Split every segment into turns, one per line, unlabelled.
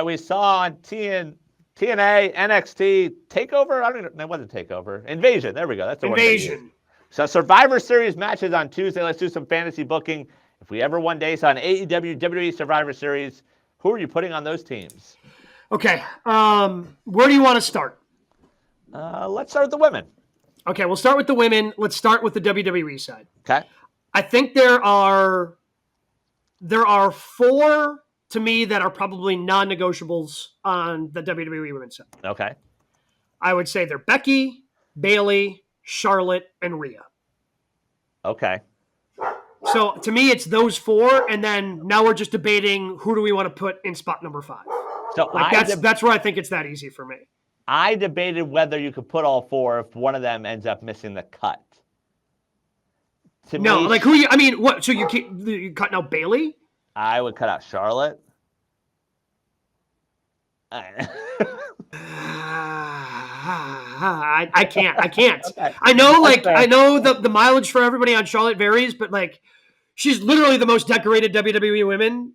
right, we saw on TNA, NXT, TakeOver. I don't even know what the TakeOver. Invasion. There we go. That's the word.
Invasion.
So Survivor Series matches on Tuesday. Let's do some fantasy booking. If we ever one day saw an AEW WWE Survivor Series, who are you putting on those teams?
Okay. Where do you want to start?
Let's start with the women.
Okay, we'll start with the women. Let's start with the WWE side.
Okay.
I think there are 4 to me that are probably non-negotiables on the WWE women's side.
Okay.
I would say they're Becky, Bayley, Charlotte, and Rhea.
Okay.
So to me, it's those 4, and then now we're just debating who do we want to put in spot number 5.
So
that's where I think it's that easy for me.
I debated whether you could put all 4 if one of them ends up missing the cut.
No, like who you? I mean, what? So you cutting out Bayley?
I would cut out Charlotte.
I can't. Okay. I know, I know the mileage for everybody on Charlotte varies, but like, she's literally the most decorated WWE women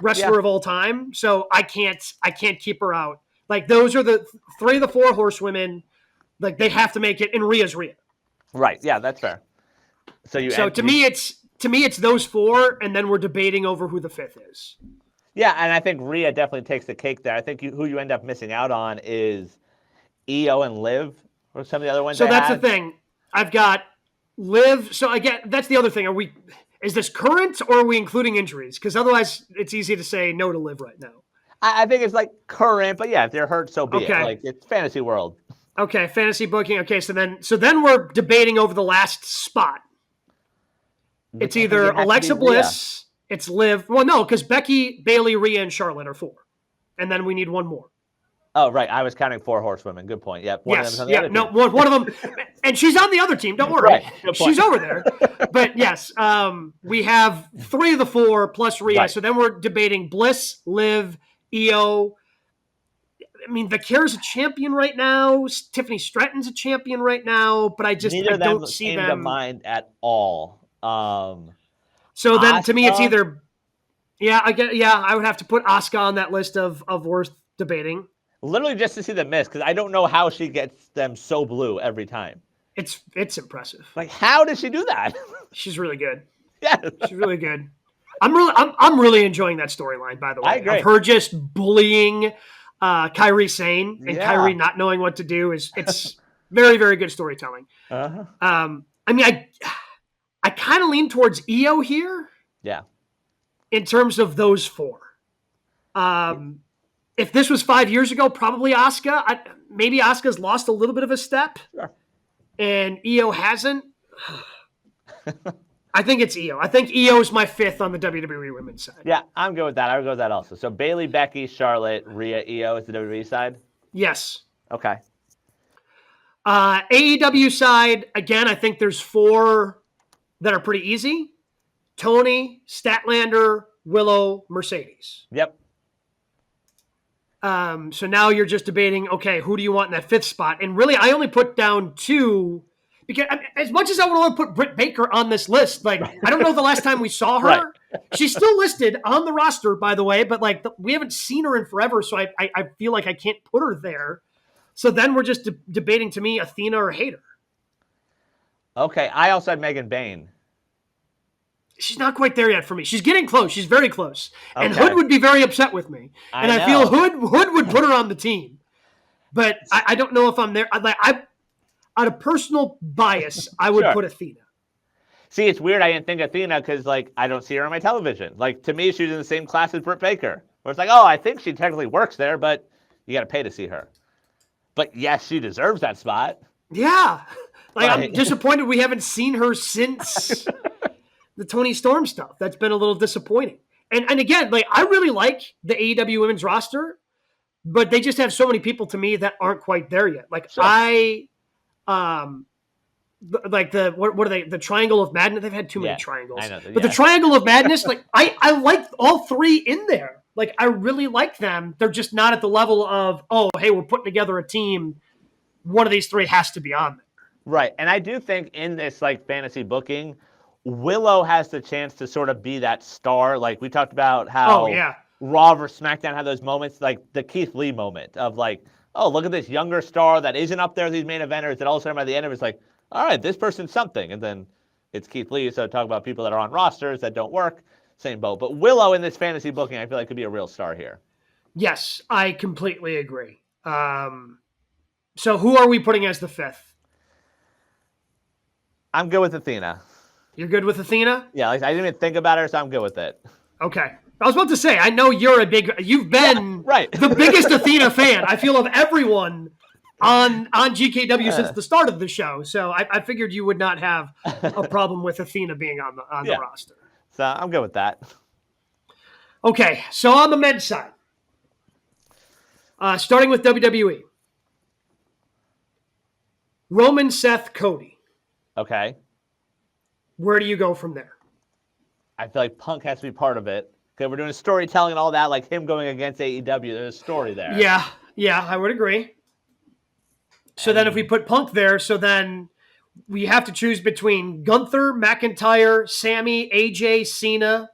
wrestler of all time. So I can't keep her out. Like, those are the 3 of the 4 horsewomen. Like, they have to make it, and Rhea's Rhea.
Right. Yeah, that's fair. So
to me it's those 4, and then we're debating over who the 5th is.
Yeah, and I think Rhea definitely takes the cake there. I think who you end up missing out on is Io and Liv, or some of the other ones.
So that's the thing. I've got Liv. So again, that's the other thing. Is this current, or are we including injuries? Because otherwise, it's easy to say no to Liv right now.
I think it's like current, but yeah, if they're hurt, so be it. Like, it's fantasy world.
Okay, fantasy booking. Okay, so then we're debating over the last spot. It's either Alexa Bliss, it's Liv. Well, no, because Becky, Bayley, Rhea, and Charlotte are 4. And then we need one more.
Oh, right. I was counting 4 horsewomen. Good point. Yep. One of them's on the other team.
One of them. And she's on the other team. Don't worry. Right. She's over there. But yes, we have 3 of the 4 plus Rhea. Right. So then we're debating Bliss, Liv, Io. I mean, Vicaria's a champion right now. Tiffany Stratton's a champion right now. But I don't see them.
Neither came to mind at all.
So then, to me, it's either, I would have to put Asuka on that list of worth debating.
Literally just to see them miss, because I don't know how she gets them so blue every time.
It's impressive.
Like, how does she do that?
She's really good.
Yeah,
she's really good. I'm really enjoying that storyline. By the way, I agree. Of her just bullying Kairi Sane and Kairi not knowing what to do it's very, very good storytelling.
Uh-huh.
I mean, I kind of lean towards Io here.
Yeah.
In terms of those 4. If this was 5 years ago, probably Asuka. Maybe Asuka's lost a little bit of a step.
Sure.
And Io hasn't. I think it's Io. I think Io is my 5th on the WWE women's side.
Yeah, I'm good with that. I would go with that also. So Bayley, Becky, Charlotte, Rhea, Io is the WWE side?
Yes.
Okay.
AEW side, again, I think there's 4 that are pretty easy. Tony, Statlander, Willow, Mercedes.
Yep.
So now you're just debating, okay, who do you want in that 5th spot? And really, I only put down 2 because as much as I would want to put Britt Baker on this list, like, I don't know the last time we saw her. Right. She's still listed on the roster, by the way, but like we haven't seen her in forever, so I feel like I can't put her there. So then we're just debating, to me, Athena or Hayter.
Okay, I also had Megan Bayne.
She's not quite there yet for me. She's getting close. She's very close. Okay. And Hood would be very upset with me. I feel Hood would put her on the team. But I don't know if I'm there. Out of personal bias, I would put Athena.
See, it's weird I didn't think Athena because, like, I don't see her on my television. Like, to me, she's in the same class as Britt Baker. Where it's like, oh, I think she technically works there, but you got to pay to see her. But, yes, she deserves that spot.
Yeah. Like, I'm disappointed we haven't seen her since the Toni Storm stuff. That's been a little disappointing. And again, like, I really like the AEW women's roster, but they just have so many people to me that aren't quite there yet. Like, like what are they? The Triangle of Madness. They've had too many triangles. I know but the Triangle of Madness, like I like all 3 in there. Like, I really like them. They're just not at the level of, oh, hey, we're putting together a team. One of these 3 has to be on there.
Right. And I do think in this, like, fantasy booking, Willow has the chance to sort of be that star. Like, we talked about how Raw versus SmackDown had those moments, like the Keith Lee moment of like, oh, look at this younger star that isn't up there with these main eventers. That all of a sudden by the end of it's like, all right, this person's something. And then it's Keith Lee. So talk about people that are on rosters that don't work. Same boat. But Willow in this fantasy booking, I feel like could be a real star here.
Yes, I completely agree. So who are we putting as the fifth?
I'm good with Athena.
You're good with Athena?
Yeah, like, I didn't even think about her, so I'm good with it.
Okay. I was about to say, I know you've been
right.
the biggest Athena fan, I feel, of everyone on GKW since the start of the show. So I figured you would not have a problem with Athena being on the roster.
So I'm good with that.
Okay, so on the men's side, starting with WWE, Roman, Seth, Cody.
Okay.
Where do you go from there?
I feel like Punk has to be part of it. Okay, we're doing storytelling and all that, like him going against AEW. There's a story there.
Yeah, I would agree. So then if we put Punk there, so then we have to choose between Gunther, McIntyre, Sammy, AJ, Cena.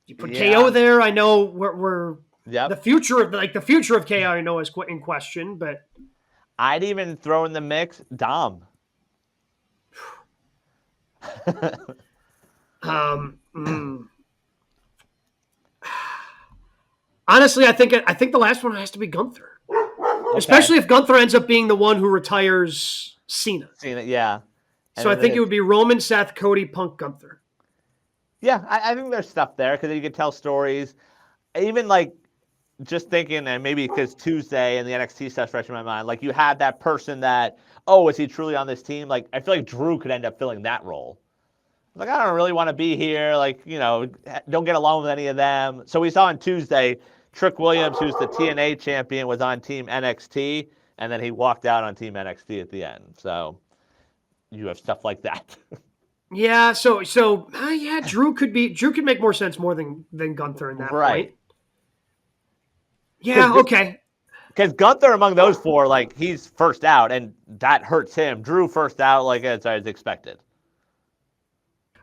You put KO there. I know we're the future of KO. I know is in question, but
I'd even throw in the mix Dom.
Honestly, I think the last one has to be Gunther, especially if Gunther ends up being the one who retires Cena.
Yeah.
So I think it would be Roman, Seth, Cody, Punk, Gunther.
Yeah, I think there's stuff there because you could tell stories. Even like just thinking, and maybe because Tuesday and the NXT stuff's fresh in my mind, like you had that person that, oh, is he truly on this team? Like I feel like Drew could end up filling that role. Like, I don't really want to be here. Like, don't get along with any of them. So we saw on Tuesday, Trick Williams, who's the TNA champion, was on Team NXT, and then he walked out on Team NXT at the end. So you have stuff like that.
Yeah. So Drew could make more sense than Gunther in that point. Yeah. Okay.
Because Gunther among those four, like he's first out, and that hurts him. Drew first out, like as expected.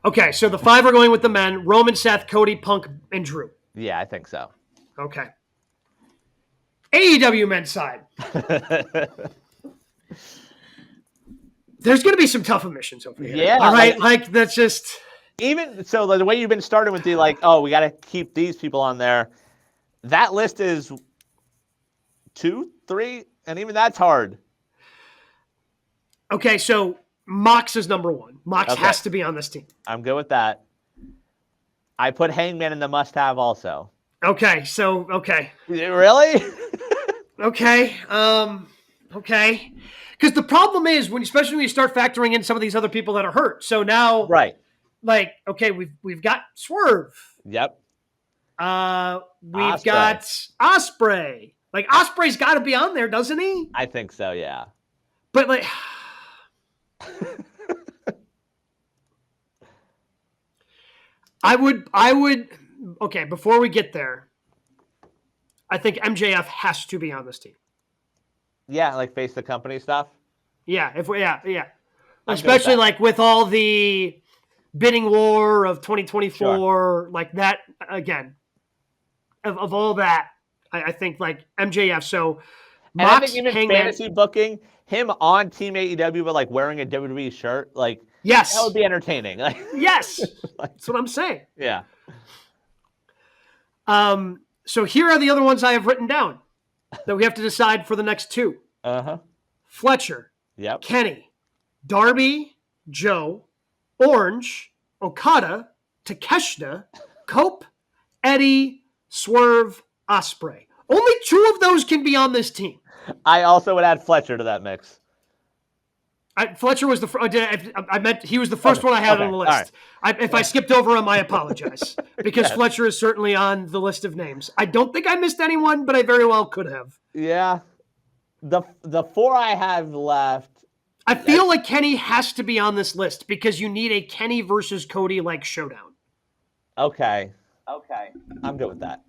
Okay, so the five are going with the men: Roman, Seth, Cody, Punk, and Drew.
Yeah, I think so.
Okay. AEW men's side. There's going to be some tough omissions over here.
Yeah.
All right, like that's just...
Even, so the way you've been starting with the, like, oh, we got to keep these people on there, that list is 2, 3, and even that's hard.
Okay, so Mox is number one. Mox has to be on this team.
I'm good with that. I put Hangman in the must-have also.
Okay, so, okay.
Really?
Okay, okay. Because the problem is, especially when you start factoring in some of these other people that are hurt. So now,
right,
like, okay, we've got Swerve.
Yep.
We've got Ospreay. Like, Ospreay's got to be on there, doesn't he?
I think so, yeah.
But, like... I would okay, before we get there, I think MJF has to be on this team.
Yeah, like face the company stuff.
Yeah, yeah. Especially like with all the bidding war of 2024, like that again. Of all that, I think like MJF. So
and I think even fantasy booking him on Team AEW, but like wearing a WWE shirt, like
yes,
that would be entertaining. Like
yes, that's what I'm saying.
Yeah.
So here are the other ones I have written down that we have to decide for the next two. Fletcher.
Yep.
Kenny. Darby. Joe. Orange. Okada. Takeshita. Cope. Eddie. Swerve. Ospreay. Only 2 of those can be on this team.
I also would add Fletcher to that mix.
Fletcher was I meant he was the first one I had on the list. Right. If I skipped over him, I apologize. Because Fletcher is certainly on the list of names. I don't think I missed anyone, but I very well could have.
Yeah. The 4 I have left.
I feel like Kenny has to be on this list because you need a Kenny versus Cody like showdown.
Okay. I'm good with that.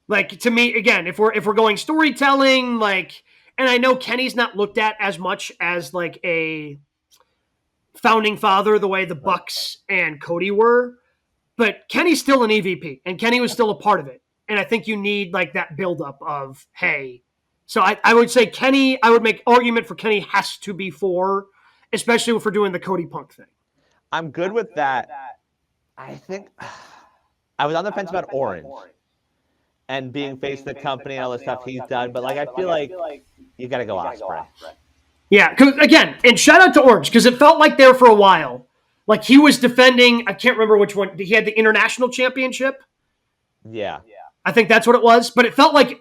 Like, to me, again, if we're going storytelling, like, and I know Kenny's not looked at as much as like a founding father the way the Bucks and Cody were, But Kenny's still an EVP, and Kenny was still a part of it. And I think you need like that buildup of, hey. So I would say Kenny, I would make argument for Kenny has to be 4, especially if we're doing the Cody Punk thing.
I'm good with that. I think I was on the fence about Orange and being face of the company and all the stuff he's done, but like I feel like you got to go Ospreay.
Yeah, because again, and shout out to Orange, because it felt like there for a while. Like he was defending, I can't remember which one. He had the international championship.
Yeah.
I think that's what it was. But it felt like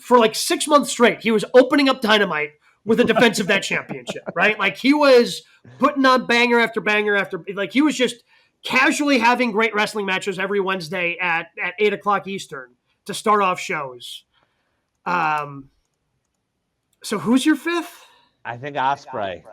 for like 6 months straight, he was opening up Dynamite with a defense of that championship, right? Like he was putting on banger after banger after, like he was just casually having great wrestling matches every Wednesday at 8 o'clock Eastern to start off shows. So who's your 5th?
I think Ospreay.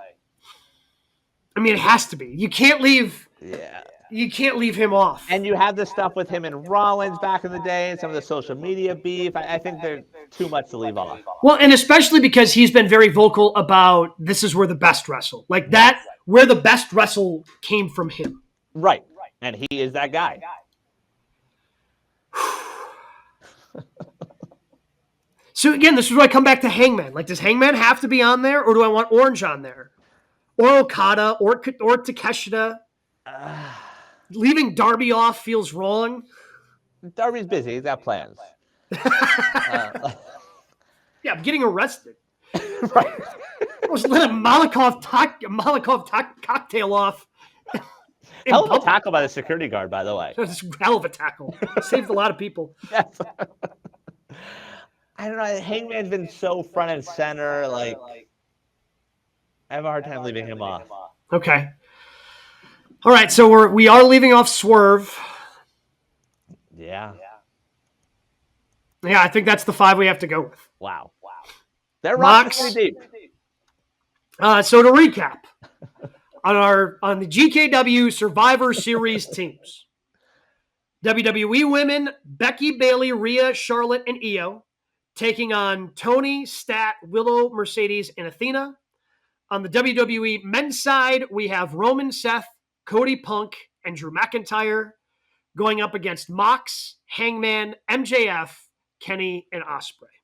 I mean, it has to be. You can't leave.
Yeah.
You can't leave him off.
And you have the stuff with him and Rollins back in the day and some of the social media beef. I think they're too much to leave off.
Well, and especially because he's been very vocal about this is where the best wrestle. Like that, where the best wrestle came from him.
Right. And he is that guy.
So again, this is where I come back to Hangman. Like, does Hangman have to be on there, or do I want Orange on there? Or Okada, or Takeshita? Leaving Darby off feels wrong.
Darby's busy. He's got plans.
Yeah, I'm getting arrested.
Right.
I was let a Molotov cocktail off.
Hell of a tackle by the security guard, by the way.
That's a hell of a tackle. Saved a lot of people.
Yes. I don't know. Hangman's been so front and center. Like, I have a hard time leaving him off.
Okay. All right, so we are leaving off Swerve.
Yeah.
Yeah, I think that's the 5 we have to go with.
Wow. They're
Mox.
rocking pretty deep.
So to recap, on the GKW Survivor Series teams, WWE women, Becky, Bayley, Rhea, Charlotte, and Io, taking on Tony, Stat, Willow, Mercedes, and Athena. On the WWE men's side, we have Roman, Seth, Cody Punk, and Drew McIntyre going up against Mox, Hangman, MJF, Kenny, and Ospreay.